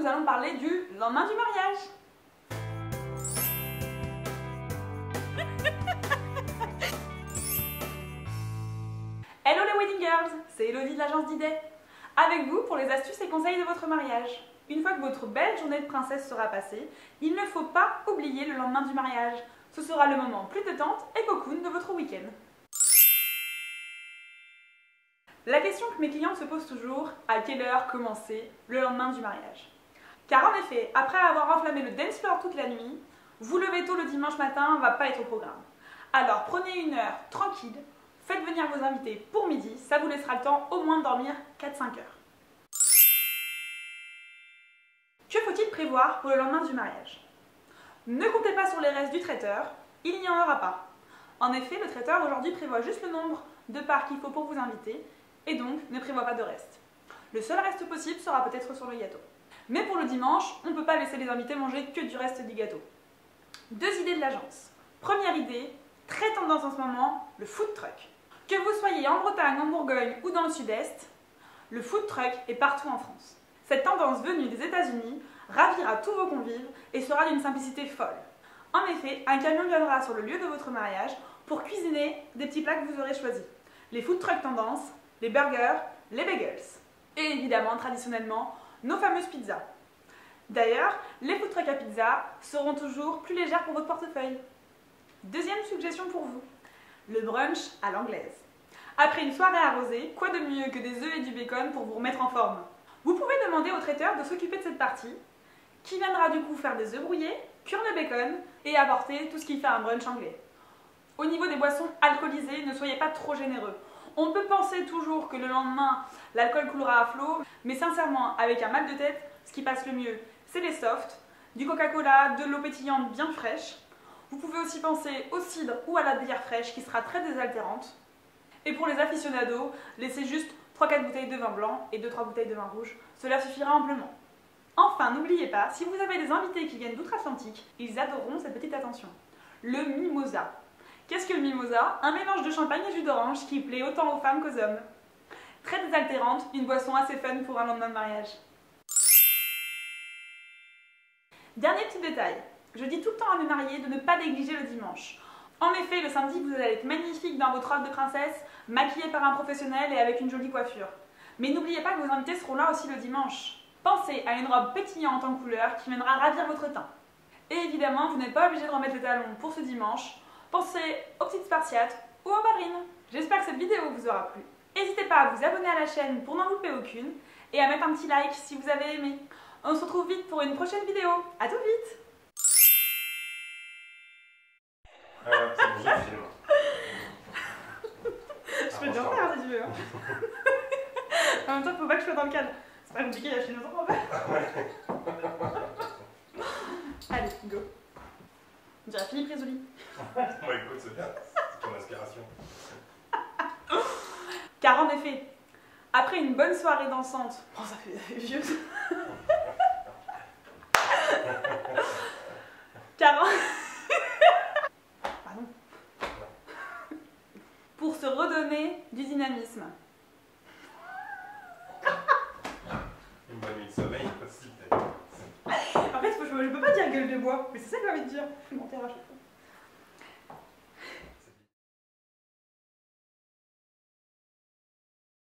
nous allons parler du lendemain du mariage. Hello les Wedding Girls, c'est Elodie de l'agence d'idées. Avec vous pour les astuces et conseils de votre mariage. Une fois que votre belle journée de princesse sera passée, il ne faut pas oublier le lendemain du mariage. Ce sera le moment plus détente et cocoon de votre week-end. La question que mes clientes se posent toujours, à quelle heure commencer le lendemain du mariage? Car en effet, après avoir enflammé le dance floor toute la nuit, vous levez tôt le dimanche matin ne va pas être au programme. Alors prenez une heure tranquille, faites venir vos invités pour midi, ça vous laissera le temps au moins de dormir 4-5 heures. Que faut-il prévoir pour le lendemain du mariage? Ne comptez pas sur les restes du traiteur, il n'y en aura pas. En effet, le traiteur aujourd'hui prévoit juste le nombre de parts qu'il faut pour vous inviter et donc ne prévoit pas de reste. Le seul reste possible sera peut-être sur le gâteau. Mais pour le dimanche, on ne peut pas laisser les invités manger que du reste du gâteau. 2 idées de l'agence. Première idée, très tendance en ce moment, le food truck. Que vous soyez en Bretagne, en Bourgogne ou dans le sud-est, le food truck est partout en France. Cette tendance venue des États-Unis ravira tous vos convives et sera d'une simplicité folle. En effet, un camion viendra sur le lieu de votre mariage pour cuisiner des petits plats que vous aurez choisis. Les food trucks tendance, les burgers, les bagels. Et évidemment, traditionnellement, nos fameuses pizzas. D'ailleurs, les food trucks à pizza seront toujours plus légères pour votre portefeuille. Deuxième suggestion pour vous, le brunch à l'anglaise. Après une soirée arrosée, quoi de mieux que des œufs et du bacon pour vous remettre en forme? Vous pouvez demander au traiteur de s'occuper de cette partie, qui viendra du coup faire des œufs brouillés, cuire le bacon et apporter tout ce qui fait un brunch anglais. Au niveau des boissons alcoolisées, ne soyez pas trop généreux. On peut penser toujours que le lendemain, l'alcool coulera à flot, mais sincèrement, avec un mal de tête, ce qui passe le mieux, c'est les softs, du Coca-Cola, de l'eau pétillante bien fraîche. Vous pouvez aussi penser au cidre ou à la bière fraîche qui sera très désaltérante. Et pour les aficionados, laissez juste 3-4 bouteilles de vin blanc et 2-3 bouteilles de vin rouge, cela suffira amplement. Enfin, n'oubliez pas, si vous avez des invités qui viennent d'outre-Atlantique, ils adoreront cette petite attention. Le mimosa. Qu'est-ce que le mimosa? Un mélange de champagne et jus d'orange qui plaît autant aux femmes qu'aux hommes. Très désaltérante, une boisson assez fun pour un lendemain de mariage. Dernier petit détail, je dis tout le temps à mes mariés de ne pas négliger le dimanche. En effet, le samedi, vous allez être magnifique dans votre robe de princesse, maquillée par un professionnel et avec une jolie coiffure. Mais n'oubliez pas que vos invités seront là aussi le dimanche. Pensez à une robe pétillante en couleur qui viendra ravir votre teint. Et évidemment, vous n'êtes pas obligé de remettre les talons pour ce dimanche. Pensez aux petites spartiates ou aux ballerines. J'espère que cette vidéo vous aura plu. N'hésitez pas à vous abonner à la chaîne pour n'en louper aucune et à mettre un petit like si vous avez aimé. On se retrouve vite pour une prochaine vidéo. À tout vite! C'est bon, j'ai filmé. Je peux te dire ça si tu veux. Hein. En même temps, faut pas que je sois dans le cadre. C'est pas compliqué, il y a chez nous en fait. Allez, go. On dirait Philippe Risoli. Bon, écoute, c'est bien. C'est ton inspiration. Car en effet, après une bonne soirée dansante, oh, ça fait vieux. Car en... Pardon. Pour se redonner du dynamisme. Une bonne nuit de sommeil, s'il te plaît. En fait, je peux pas dire gueule de bois, mais c'est ça que j'ai envie de dire. Je suis montée à chaque fois.